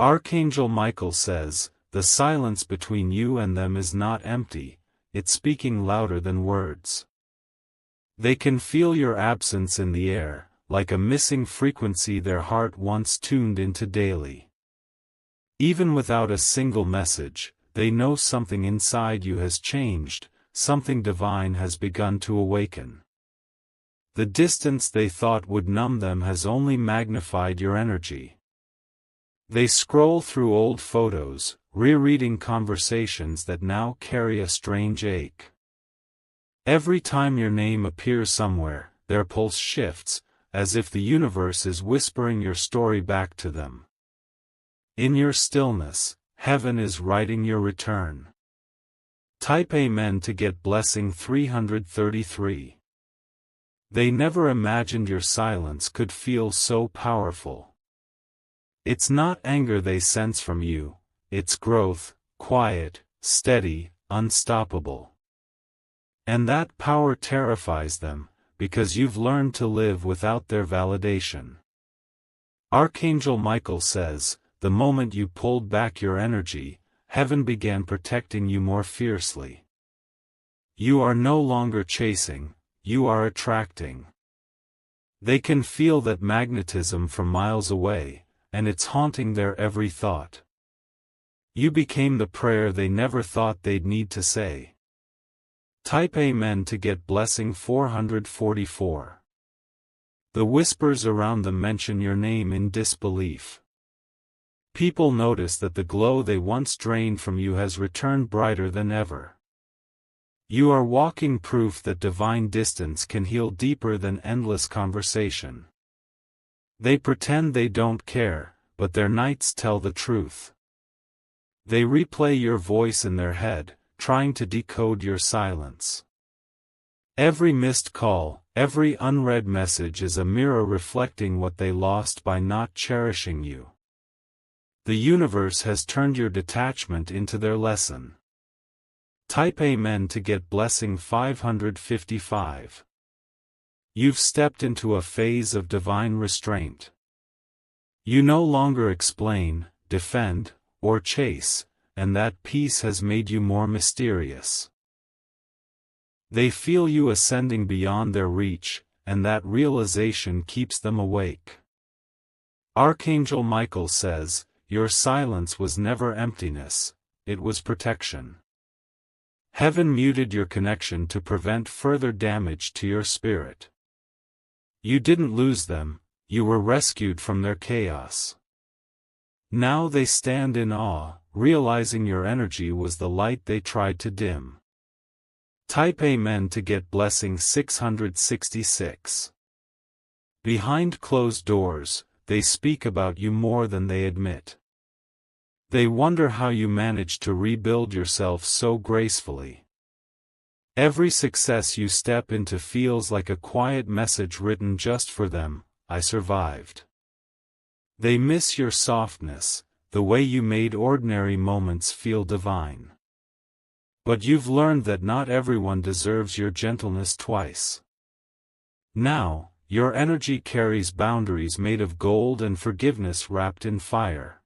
Archangel Michael says, the silence between you and them is not empty, it's speaking louder than words. They can feel your absence in the air, like a missing frequency their heart once tuned into daily. Even without a single message, they know something inside you has changed, something divine has begun to awaken. The distance they thought would numb them has only magnified your energy. They scroll through old photos, rereading conversations that now carry a strange ache. Every time your name appears somewhere, their pulse shifts, as if the universe is whispering your story back to them. In your stillness, heaven is writing your return. Type Amen to get blessing 333. They never imagined your silence could feel so powerful. It's not anger they sense from you, it's growth, quiet, steady, unstoppable. And that power terrifies them, because you've learned to live without their validation. Archangel Michael says, the moment you pulled back your energy, heaven began protecting you more fiercely. You are no longer chasing, you are attracting. They can feel that magnetism from miles away, and it's haunting their every thought. You became the prayer they never thought they'd need to say. Type Amen to get blessing 444. The whispers around them mention your name in disbelief. People notice that the glow they once drained from you has returned brighter than ever. You are walking proof that divine distance can heal deeper than endless conversation. They pretend they don't care, but their nights tell the truth. They replay your voice in their head, trying to decode your silence. Every missed call, every unread message is a mirror reflecting what they lost by not cherishing you. The universe has turned your detachment into their lesson. Type Amen to get blessing 555. You've stepped into a phase of divine restraint. You no longer explain, defend, or chase, and that peace has made you more mysterious. They feel you ascending beyond their reach, and that realization keeps them awake. Archangel Michael says, your silence was never emptiness, it was protection. Heaven muted your connection to prevent further damage to your spirit. You didn't lose them, you were rescued from their chaos. Now they stand in awe, realizing your energy was the light they tried to dim. Type Amen to get blessing 666. Behind closed doors, they speak about you more than they admit. They wonder how you managed to rebuild yourself so gracefully. Every success you step into feels like a quiet message written just for them, I survived. They miss your softness, the way you made ordinary moments feel divine. But you've learned that not everyone deserves your gentleness twice. Now, your energy carries boundaries made of gold and forgiveness wrapped in fire.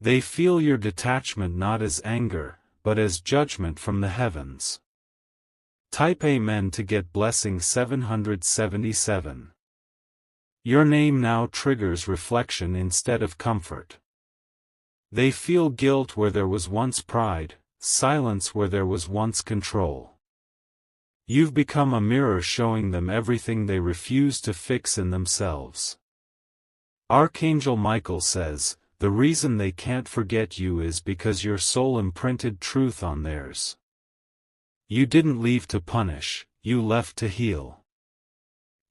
They feel your detachment not as anger, but as judgment from the heavens. Type Amen to get blessing 777. Your name now triggers reflection instead of comfort. They feel guilt where there was once pride, silence where there was once control. You've become a mirror showing them everything they refuse to fix in themselves. Archangel Michael says, the reason they can't forget you is because your soul imprinted truth on theirs. You didn't leave to punish, you left to heal.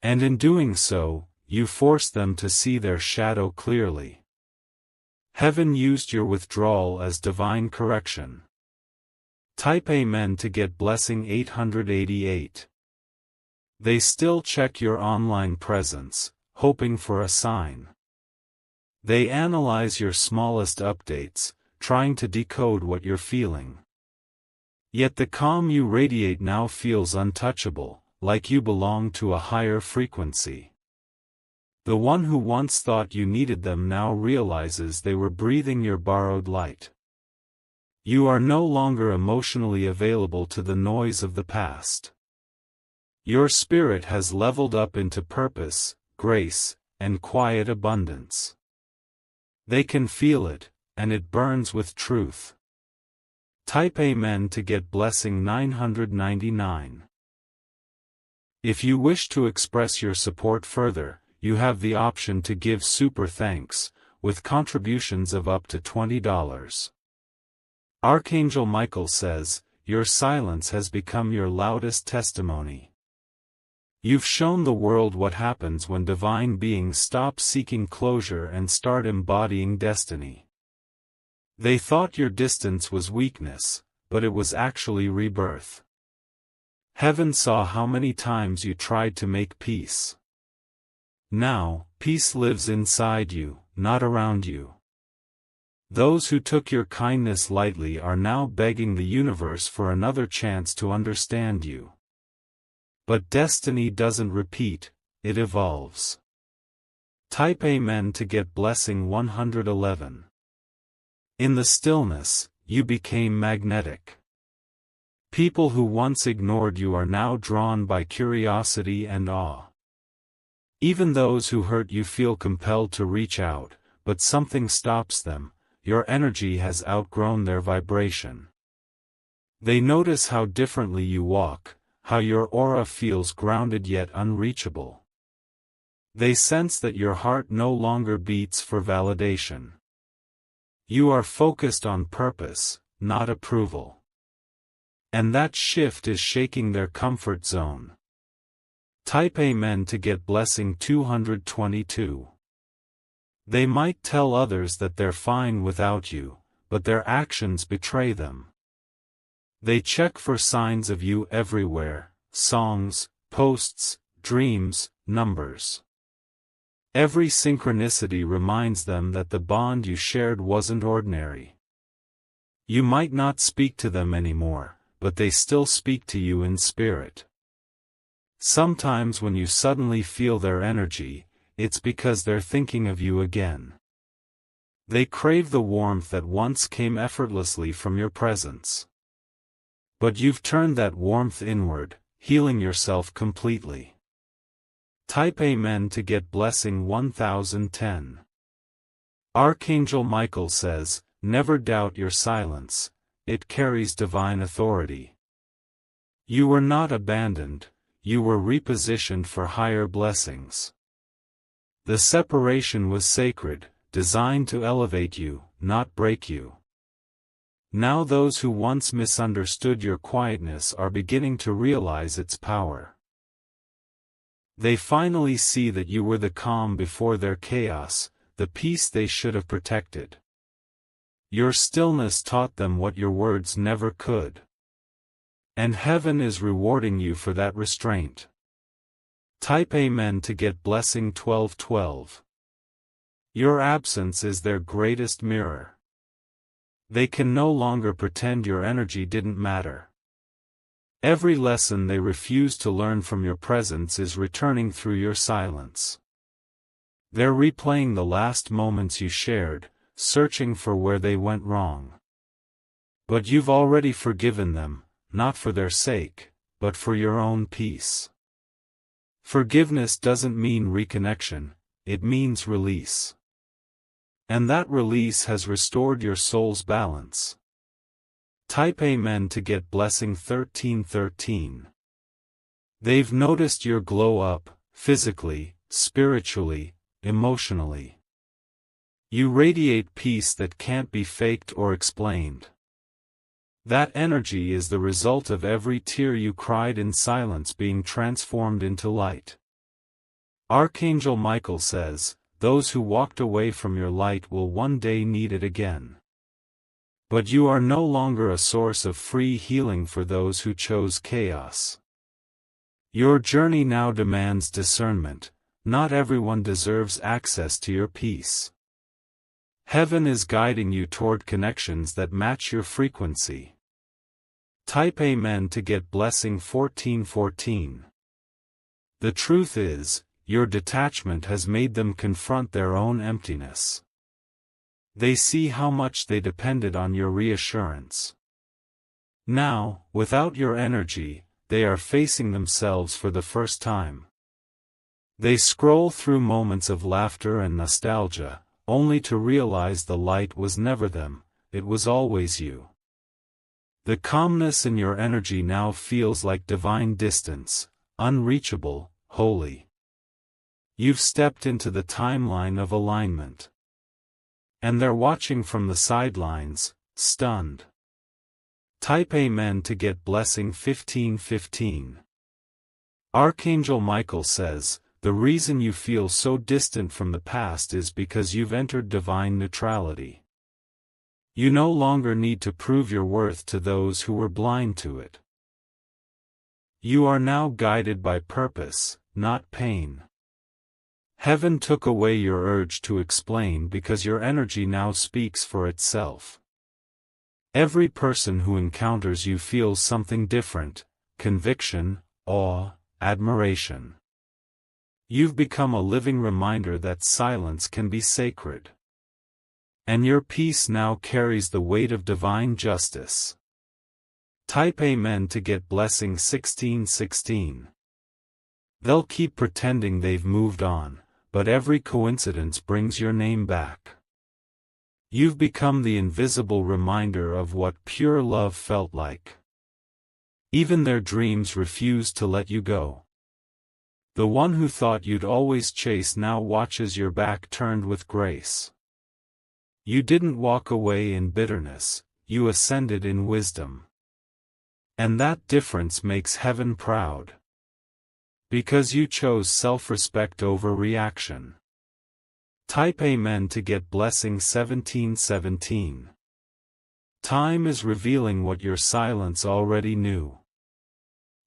And in doing so, you forced them to see their shadow clearly. Heaven used your withdrawal as divine correction. Type Amen to get blessing 888. They still check your online presence, hoping for a sign. They analyze your smallest updates, trying to decode what you're feeling. Yet the calm you radiate now feels untouchable, like you belong to a higher frequency. The one who once thought you needed them now realizes they were breathing your borrowed light. You are no longer emotionally available to the noise of the past. Your spirit has leveled up into purpose, grace, and quiet abundance. They can feel it, and it burns with truth. Type Amen to get blessing 999. If you wish to express your support further, you have the option to give super thanks, with contributions of up to $20. Archangel Michael says, your silence has become your loudest testimony. You've shown the world what happens when divine beings stop seeking closure and start embodying destiny. They thought your distance was weakness, but it was actually rebirth. Heaven saw how many times you tried to make peace. Now, peace lives inside you, not around you. Those who took your kindness lightly are now begging the universe for another chance to understand you. But destiny doesn't repeat, it evolves. Type Amen to get blessing 111. In the stillness, you became magnetic. People who once ignored you are now drawn by curiosity and awe. Even those who hurt you feel compelled to reach out, but something stops them. Your energy has outgrown their vibration. They notice how differently you walk, how your aura feels grounded yet unreachable. They sense that your heart no longer beats for validation. You are focused on purpose, not approval. And that shift is shaking their comfort zone. Type Amen to get blessing 222. They might tell others that they're fine without you, but their actions betray them. They check for signs of you everywhere: songs, posts, dreams, numbers. Every synchronicity reminds them that the bond you shared wasn't ordinary. You might not speak to them anymore, but they still speak to you in spirit. Sometimes when you suddenly feel their energy, it's because they're thinking of you again. They crave the warmth that once came effortlessly from your presence. But you've turned that warmth inward, healing yourself completely. Type Amen to get blessing 1010. Archangel Michael says, never doubt your silence, it carries divine authority. You were not abandoned, you were repositioned for higher blessings. The separation was sacred, designed to elevate you, not break you. Now those who once misunderstood your quietness are beginning to realize its power. They finally see that you were the calm before their chaos, the peace they should have protected. Your stillness taught them what your words never could. And heaven is rewarding you for that restraint. Type Amen to get blessing 1212. Your absence is their greatest mirror. They can no longer pretend your energy didn't matter. Every lesson they refuse to learn from your presence is returning through your silence. They're replaying the last moments you shared, searching for where they went wrong. But you've already forgiven them, not for their sake, but for your own peace. Forgiveness doesn't mean reconnection, it means release. And that release has restored your soul's balance. Type Amen to get blessing 1313. They've noticed your glow up, physically, spiritually, emotionally. You radiate peace that can't be faked or explained. That energy is the result of every tear you cried in silence being transformed into light. Archangel Michael says, those who walked away from your light will one day need it again. But you are no longer a source of free healing for those who chose chaos. Your journey now demands discernment. Not everyone deserves access to your peace. Heaven is guiding you toward connections that match your frequency. Type Amen to get blessing 1414. The truth is, your detachment has made them confront their own emptiness. They see how much they depended on your reassurance. Now, without your energy, they are facing themselves for the first time. They scroll through moments of laughter and nostalgia, only to realize the light was never them, it was always you. The calmness in your energy now feels like divine distance, unreachable, holy. You've stepped into the timeline of alignment. And they're watching from the sidelines, stunned. Type Amen to get blessing 1515. Archangel Michael says, the reason you feel so distant from the past is because you've entered divine neutrality. You no longer need to prove your worth to those who were blind to it. You are now guided by purpose, not pain. Heaven took away your urge to explain because your energy now speaks for itself. Every person who encounters you feels something different: conviction, awe, admiration. You've become a living reminder that silence can be sacred. And your peace now carries the weight of divine justice. Type Amen to get blessing 1616. They'll keep pretending they've moved on, but every coincidence brings your name back. You've become the invisible reminder of what pure love felt like. Even their dreams refuse to let you go. The one who thought you'd always chase now watches your back turned with grace. You didn't walk away in bitterness, you ascended in wisdom. And that difference makes heaven proud. Because you chose self-respect over reaction. Type Amen to get blessing 1717. Time is revealing what your silence already knew.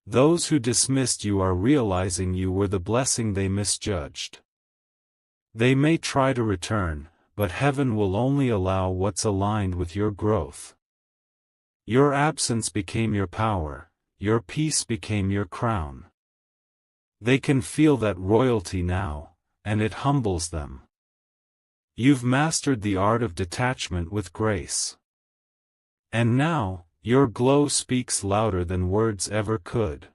Those who dismissed you are realizing you were the blessing they misjudged. They may try to return, but heaven will only allow what's aligned with your growth. Your absence became your power, your peace became your crown. They can feel that royalty now, and it humbles them. You've mastered the art of detachment with grace. And now, your glow speaks louder than words ever could.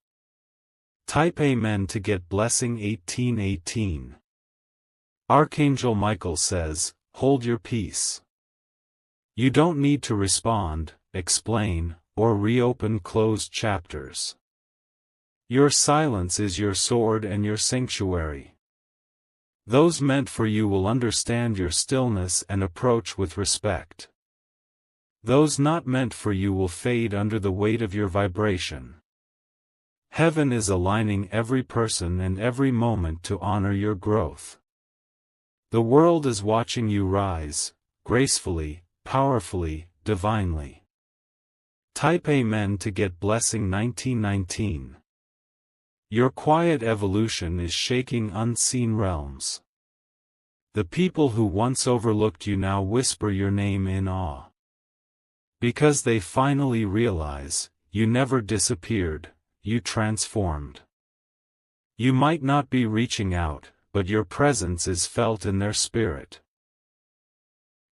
Type Amen to get blessing 1818. Archangel Michael says, hold your peace. You don't need to respond, explain, or reopen closed chapters. Your silence is your sword and your sanctuary. Those meant for you will understand your stillness and approach with respect. Those not meant for you will fade under the weight of your vibration. Heaven is aligning every person and every moment to honor your growth. The world is watching you rise, gracefully, powerfully, divinely. Type Amen to get blessing 1919. Your quiet evolution is shaking unseen realms. The people who once overlooked you now whisper your name in awe. Because they finally realize, you never disappeared, you transformed. You might not be reaching out, but your presence is felt in their spirit.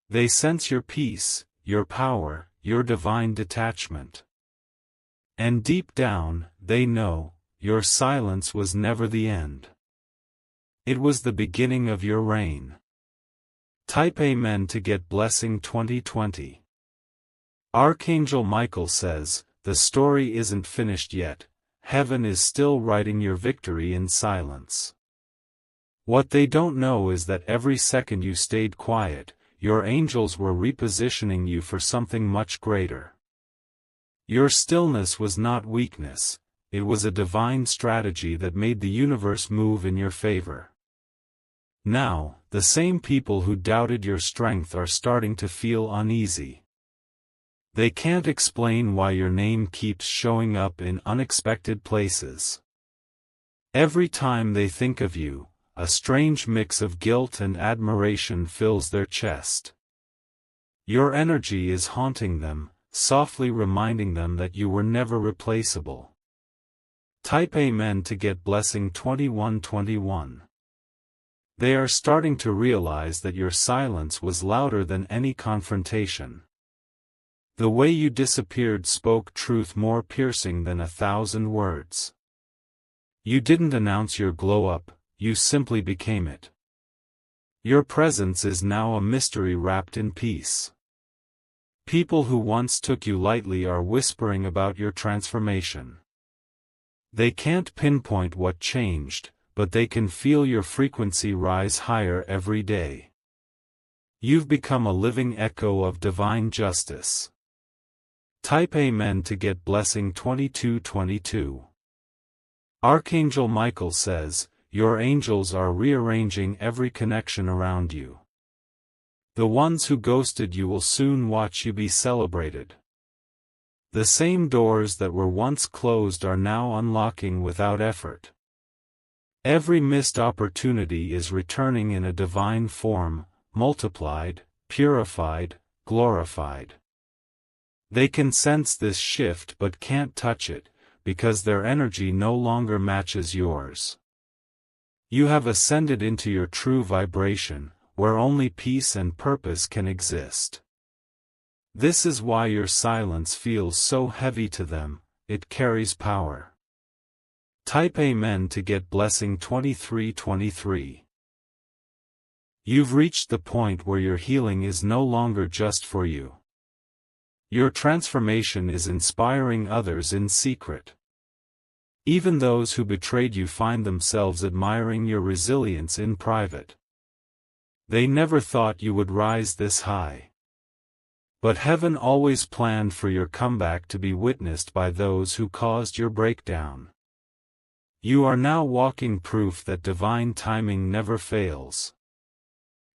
They sense your peace, your power, your divine detachment. And deep down, they know, your silence was never the end. It was the beginning of your reign. Type Amen to get blessing 2020. Archangel Michael says, the story isn't finished yet, heaven is still writing your victory in silence. What they don't know is that every second you stayed quiet, your angels were repositioning you for something much greater. Your stillness was not weakness, it was a divine strategy that made the universe move in your favor. Now, the same people who doubted your strength are starting to feel uneasy. They can't explain why your name keeps showing up in unexpected places. Every time they think of you, a strange mix of guilt and admiration fills their chest. Your energy is haunting them, softly reminding them that you were never replaceable. Type Amen to get blessing 2121. They are starting to realize that your silence was louder than any confrontation. The way you disappeared spoke truth more piercing than 1,000 words. You didn't announce your glow-up, you simply became it. Your presence is now a mystery wrapped in peace. People who once took you lightly are whispering about your transformation. They can't pinpoint what changed, but they can feel your frequency rise higher every day. You've become a living echo of divine justice. Type Amen to get blessing 2222. Archangel Michael says, your angels are rearranging every connection around you. The ones who ghosted you will soon watch you be celebrated. The same doors that were once closed are now unlocking without effort. Every missed opportunity is returning in a divine form, multiplied, purified, glorified. They can sense this shift but can't touch it, because their energy no longer matches yours. You have ascended into your true vibration, where only peace and purpose can exist. This is why your silence feels so heavy to them, it carries power. Type Amen to get blessing 2323. You've reached the point where your healing is no longer just for you. Your transformation is inspiring others in secret. Even those who betrayed you find themselves admiring your resilience in private. They never thought you would rise this high. But heaven always planned for your comeback to be witnessed by those who caused your breakdown. You are now walking proof that divine timing never fails.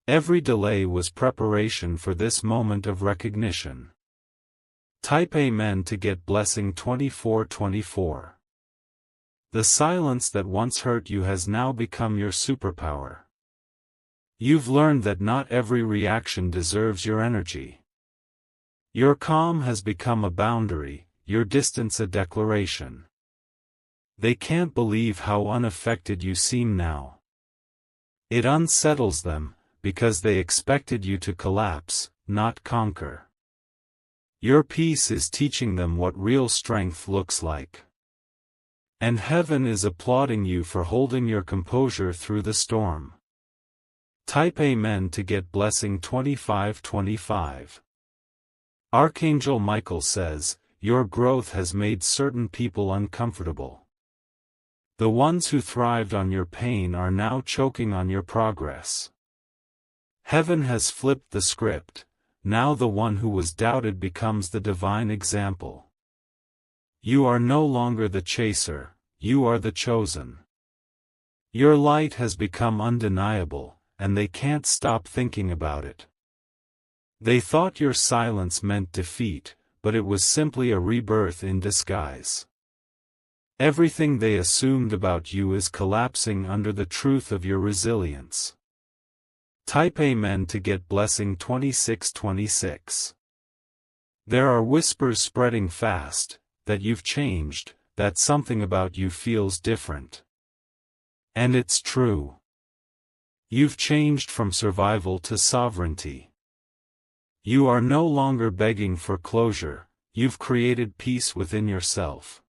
Every delay was preparation for this moment of recognition. Type Amen to get blessing 2424. The silence that once hurt you has now become your superpower. You've learned that not every reaction deserves your energy. Your calm has become a boundary, your distance a declaration. They can't believe how unaffected you seem now. It unsettles them, because they expected you to collapse, not conquer. Your peace is teaching them what real strength looks like. And heaven is applauding you for holding your composure through the storm. Type Amen to get blessing 2525. Archangel Michael says, your growth has made certain people uncomfortable. The ones who thrived on your pain are now choking on your progress. Heaven has flipped the script, now the one who was doubted becomes the divine example. You are no longer the chaser, you are the chosen. Your light has become undeniable, and they can't stop thinking about it. They thought your silence meant defeat, but it was simply a rebirth in disguise. Everything they assumed about you is collapsing under the truth of your resilience. Type Amen to get blessing 2626. There are whispers spreading fast, that you've changed, that something about you feels different. And it's true. You've changed from survival to sovereignty. You are no longer begging for closure, you've created peace within yourself.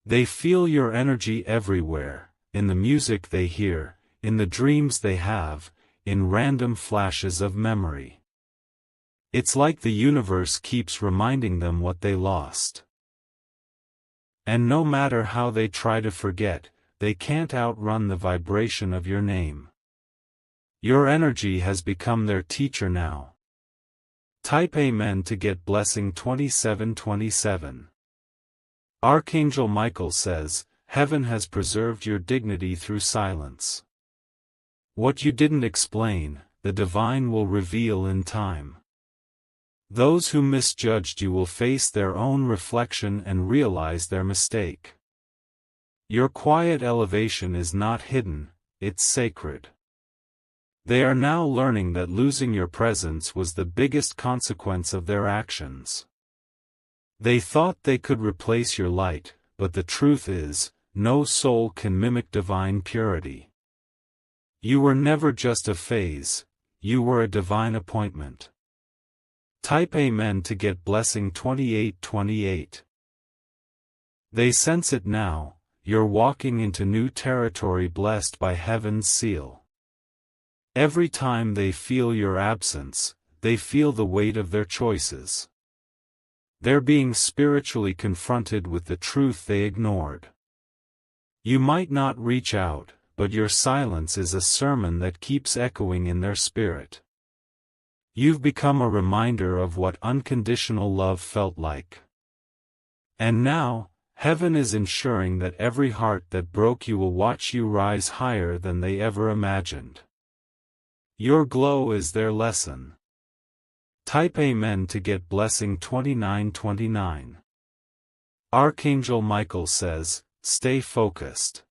They feel your energy everywhere, in the music they hear, in the dreams they have, in random flashes of memory. It's like the universe keeps reminding them what they lost. And no matter how they try to forget, they can't outrun the vibration of your name. Your energy has become their teacher now. Type Amen to get blessing 2727. Archangel Michael says, heaven has preserved your dignity through silence. What you didn't explain, the divine will reveal in time. Those who misjudged you will face their own reflection and realize their mistake. Your quiet elevation is not hidden, it's sacred. They are now learning that losing your presence was the biggest consequence of their actions. They thought they could replace your light, but the truth is, no soul can mimic divine purity. You were never just a phase, you were a divine appointment. Type Amen to get blessing 2828. They sense it now, you're walking into new territory blessed by heaven's seal. Every time they feel your absence, they feel the weight of their choices. They're being spiritually confronted with the truth they ignored. You might not reach out, but your silence is a sermon that keeps echoing in their spirit. You've become a reminder of what unconditional love felt like. And now, heaven is ensuring that every heart that broke you will watch you rise higher than they ever imagined. Your glow is their lesson. Type Amen to get blessing 2929. Archangel Michael says, stay focused.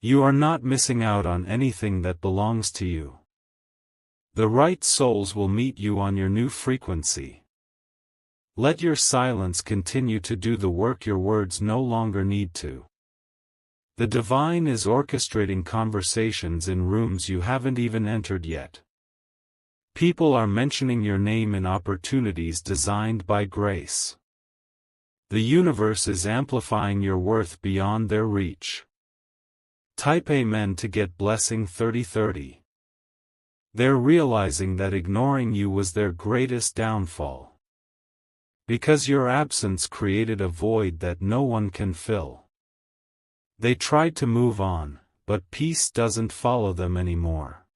You are not missing out on anything that belongs to you. The right souls will meet you on your new frequency. Let your silence continue to do the work your words no longer need to. The divine is orchestrating conversations in rooms you haven't even entered yet. People are mentioning your name in opportunities designed by grace. The universe is amplifying your worth beyond their reach. Type Amen to get blessing 3030. They're realizing that ignoring you was their greatest downfall. Because your absence created a void that no one can fill. They tried to move on, but peace doesn't follow them anymore.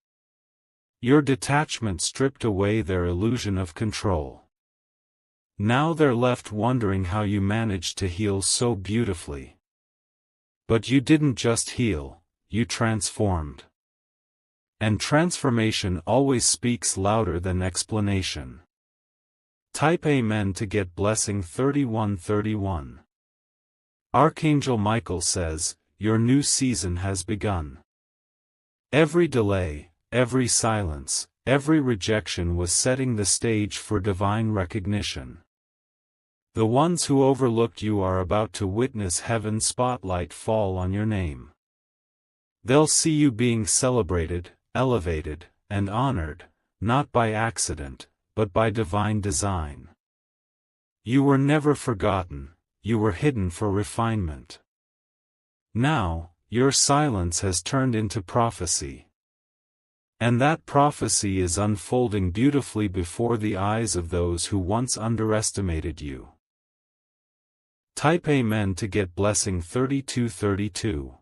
Your detachment stripped away their illusion of control. Now they're left wondering how you managed to heal so beautifully. But you didn't just heal, you transformed. And transformation always speaks louder than explanation. Type Amen to get blessing 3131. Archangel Michael says, your new season has begun. Every delay, every silence, every rejection was setting the stage for divine recognition. The ones who overlooked you are about to witness heaven's spotlight fall on your name. They'll see you being celebrated, elevated, and honored, not by accident, but by divine design. You were never forgotten, you were hidden for refinement. Now, your silence has turned into prophecy. And that prophecy is unfolding beautifully before the eyes of those who once underestimated you. Type Amen to get blessing 3232.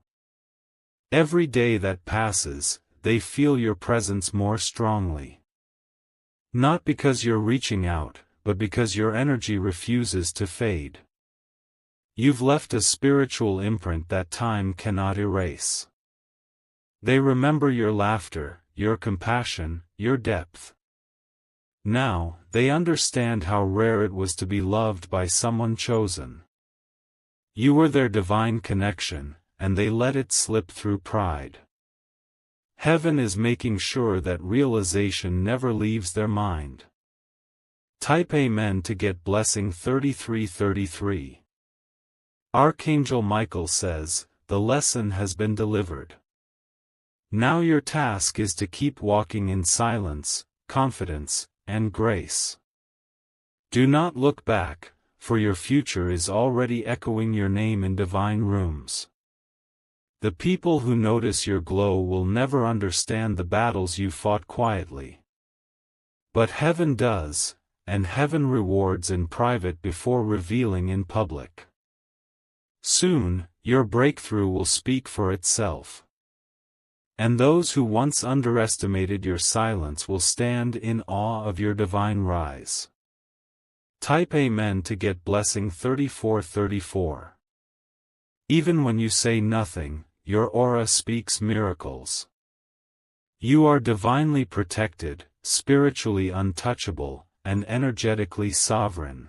Every day that passes, they feel your presence more strongly. Not because you're reaching out, but because your energy refuses to fade. You've left a spiritual imprint that time cannot erase. They remember your laughter, your compassion, your depth. Now, they understand how rare it was to be loved by someone chosen. You were their divine connection, and they let it slip through pride. Heaven is making sure that realization never leaves their mind. Type Amen to get blessing 3333. Archangel Michael says, the lesson has been delivered. Now your task is to keep walking in silence, confidence, and grace. Do not look back, for your future is already echoing your name in divine rooms. The people who notice your glow will never understand the battles you fought quietly. But heaven does, and heaven rewards in private before revealing in public. Soon, your breakthrough will speak for itself. And those who once underestimated your silence will stand in awe of your divine rise. Type Amen to get blessing 3434. Even when you say nothing, your aura speaks miracles. You are divinely protected, spiritually untouchable, and energetically sovereign.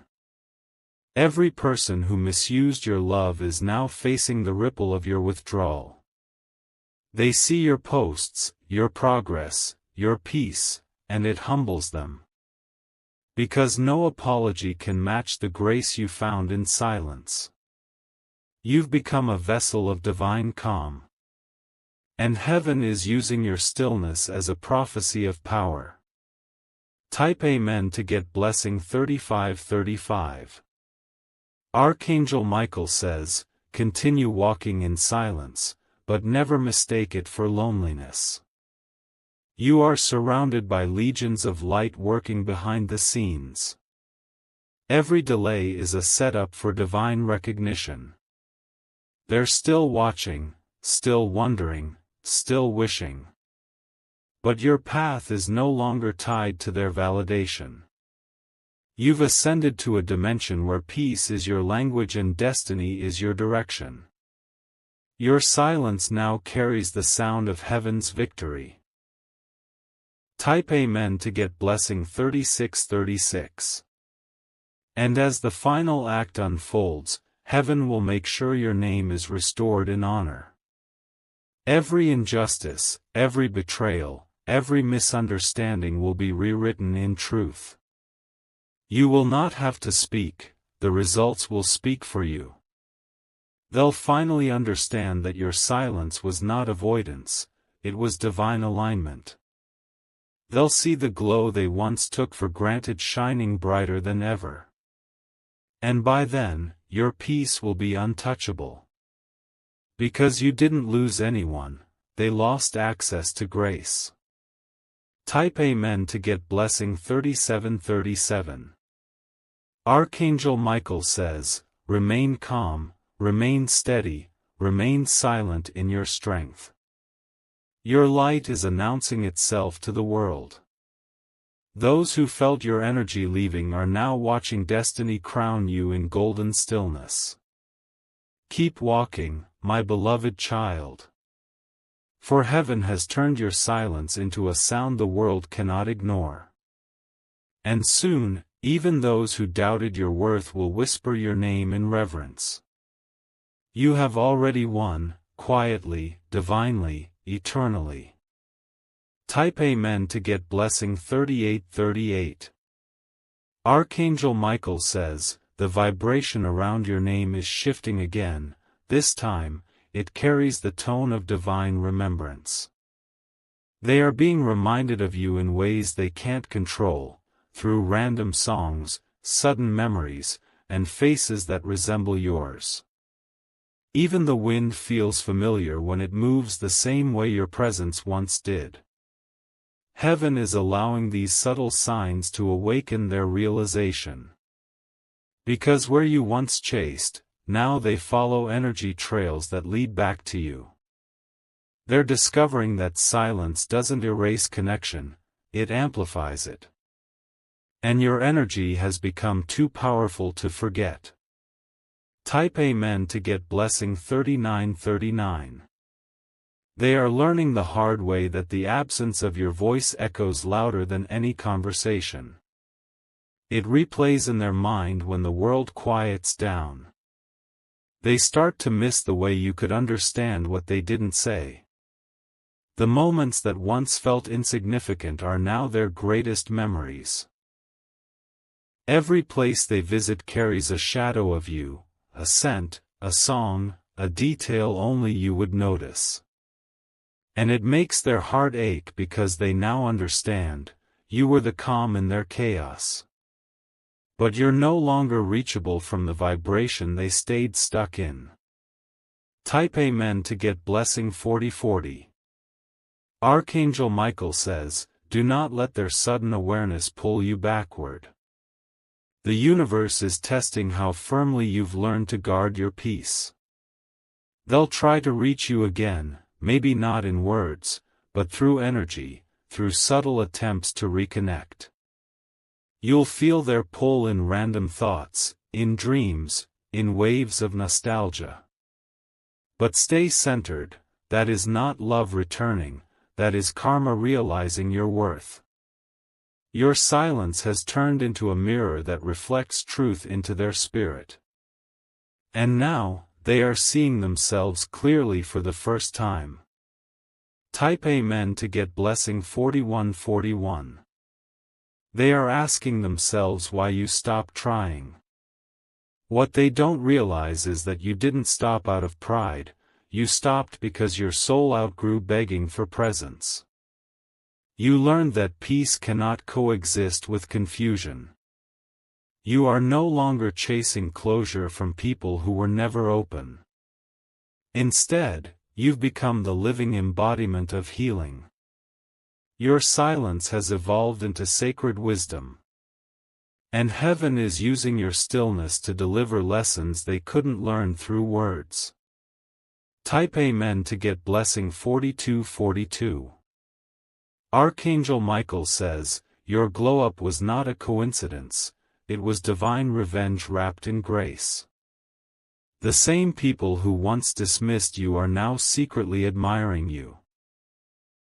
Every person who misused your love is now facing the ripple of your withdrawal. They see your posts, your progress, your peace, and it humbles them. Because no apology can match the grace you found in silence. You've become a vessel of divine calm. And heaven is using your stillness as a prophecy of power. Type Amen to get blessing 3535. Archangel Michael says, continue walking in silence, but never mistake it for loneliness. You are surrounded by legions of light working behind the scenes. Every delay is a setup for divine recognition. They're still watching, still wondering, still wishing. But your path is no longer tied to their validation. You've ascended to a dimension where peace is your language and destiny is your direction. Your silence now carries the sound of heaven's victory. Type Amen to get blessing 3636. And as the final act unfolds, heaven will make sure your name is restored in honor. Every injustice, every betrayal, every misunderstanding will be rewritten in truth. You will not have to speak, the results will speak for you. They'll finally understand that your silence was not avoidance, it was divine alignment. They'll see the glow they once took for granted shining brighter than ever. And by then, your peace will be untouchable. Because you didn't lose anyone, they lost access to grace. Type Amen to get blessing 3737. Archangel Michael says, remain calm, remain steady, remain silent in your strength. Your light is announcing itself to the world. Those who felt your energy leaving are now watching destiny crown you in golden stillness. Keep walking, my beloved child. For heaven has turned your silence into a sound the world cannot ignore. And soon, even those who doubted your worth will whisper your name in reverence. You have already won, quietly, divinely, eternally. Type Amen to get blessing 3838. Archangel Michael says, the vibration around your name is shifting again, this time, it carries the tone of divine remembrance. They are being reminded of you in ways they can't control, through random songs, sudden memories, and faces that resemble yours. Even the wind feels familiar when it moves the same way your presence once did. Heaven is allowing these subtle signs to awaken their realization. Because where you once chased, now they follow energy trails that lead back to you. They're discovering that silence doesn't erase connection, it amplifies it. And your energy has become too powerful to forget. Type Amen to get blessing 3939. They are learning the hard way that the absence of your voice echoes louder than any conversation. It replays in their mind when the world quiets down. They start to miss the way you could understand what they didn't say. The moments that once felt insignificant are now their greatest memories. Every place they visit carries a shadow of you, a scent, a song, a detail only you would notice. And it makes their heart ache because they now understand, you were the calm in their chaos. But you're no longer reachable from the vibration they stayed stuck in. Type Amen to get blessing 4040. Archangel Michael says, do not let their sudden awareness pull you backward. The universe is testing how firmly you've learned to guard your peace. They'll try to reach you again, maybe not in words, but through energy, through subtle attempts to reconnect. You'll feel their pull in random thoughts, in dreams, in waves of nostalgia. But stay centered, that is not love returning, that is karma realizing your worth. Your silence has turned into a mirror that reflects truth into their spirit. And now, they are seeing themselves clearly for the first time. Type Amen to get blessing 4141. They are asking themselves why you stopped trying. What they don't realize is that you didn't stop out of pride, you stopped because your soul outgrew begging for presence. You learned that peace cannot coexist with confusion. You are no longer chasing closure from people who were never open. Instead, you've become the living embodiment of healing. Your silence has evolved into sacred wisdom. And heaven is using your stillness to deliver lessons they couldn't learn through words. Type Amen to get blessing 4242. Archangel Michael says, your glow-up was not a coincidence, it was divine revenge wrapped in grace. The same people who once dismissed you are now secretly admiring you.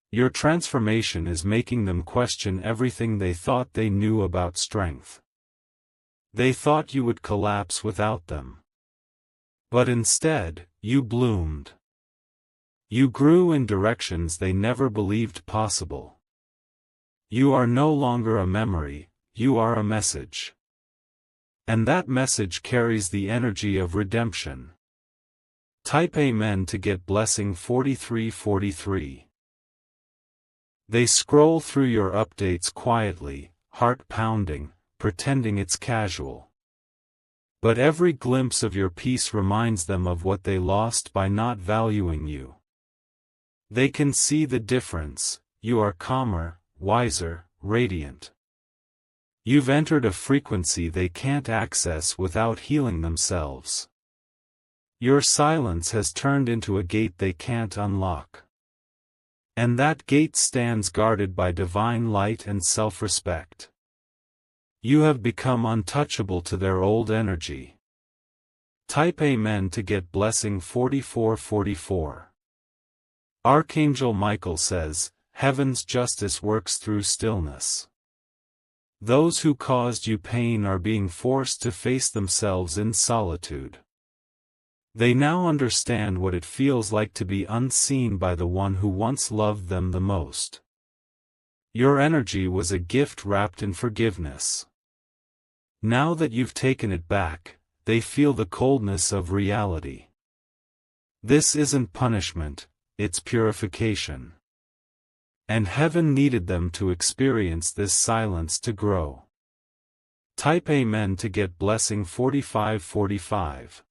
Your transformation is making them question everything they thought they knew about strength. They thought you would collapse without them. But instead, you bloomed. You grew in directions they never believed possible. You are no longer a memory, you are a message. And that message carries the energy of redemption. Type Amen to get blessing 4343. They scroll through your updates quietly, heart pounding, pretending it's casual. But every glimpse of your peace reminds them of what they lost by not valuing you. They can see the difference, you are calmer, wiser, radiant. You've entered a frequency they can't access without healing themselves. Your silence has turned into a gate they can't unlock. And that gate stands guarded by divine light and self-respect. You have become untouchable to their old energy. Type Amen to get blessing 4444. Archangel Michael says, heaven's justice works through stillness. Those who caused you pain are being forced to face themselves in solitude. They now understand what it feels like to be unseen by the one who once loved them the most. Your energy was a gift wrapped in forgiveness. Now that you've taken it back, they feel the coldness of reality. This isn't punishment, it's purification. And heaven needed them to experience this silence to grow. Type Amen to get blessing 4545.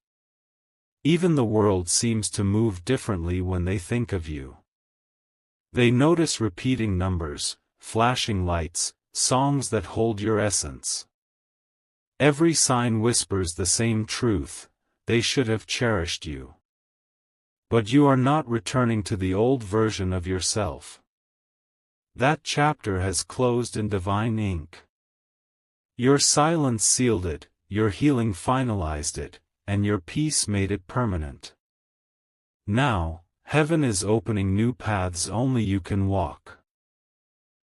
Even the world seems to move differently when they think of you. They notice repeating numbers, flashing lights, songs that hold your essence. Every sign whispers the same truth, they should have cherished you. But you are not returning to the old version of yourself. That chapter has closed in divine ink. Your silence sealed it, your healing finalized it, and your peace made it permanent. Now, heaven is opening new paths only you can walk.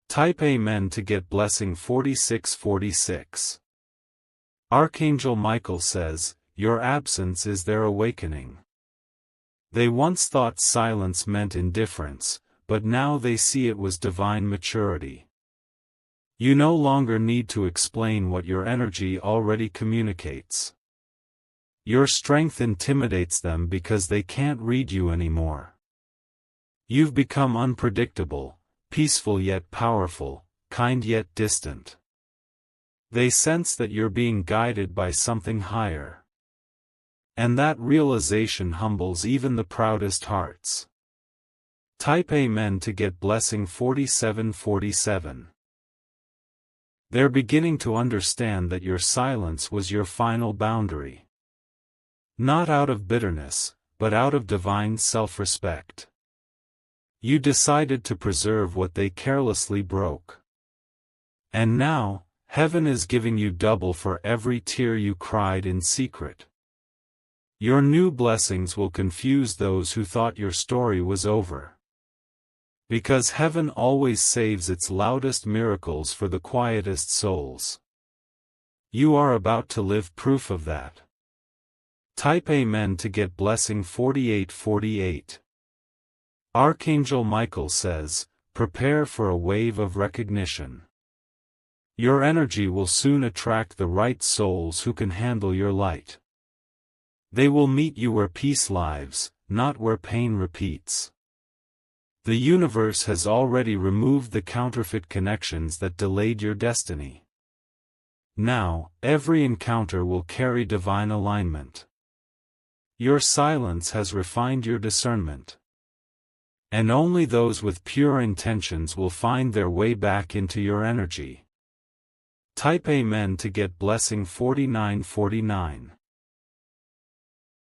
Type Amen to get blessing 4646. Archangel Michael says, your absence is their awakening. They once thought silence meant indifference, but now they see it was divine maturity. You no longer need to explain what your energy already communicates. Your strength intimidates them because they can't read you anymore. You've become unpredictable, peaceful yet powerful, kind yet distant. They sense that you're being guided by something higher. And that realization humbles even the proudest hearts. Type Amen to get blessing 4747. They're beginning to understand that your silence was your final boundary. Not out of bitterness, but out of divine self-respect. You decided to preserve what they carelessly broke. And now, heaven is giving you double for every tear you cried in secret. Your new blessings will confuse those who thought your story was over. Because heaven always saves its loudest miracles for the quietest souls. You are about to live proof of that. Type Amen to get blessing 4848. Archangel Michael says, prepare for a wave of recognition. Your energy will soon attract the right souls who can handle your light. They will meet you where peace lives, not where pain repeats. The universe has already removed the counterfeit connections that delayed your destiny. Now, every encounter will carry divine alignment. Your silence has refined your discernment. And only those with pure intentions will find their way back into your energy. Type Amen to get blessing 4949.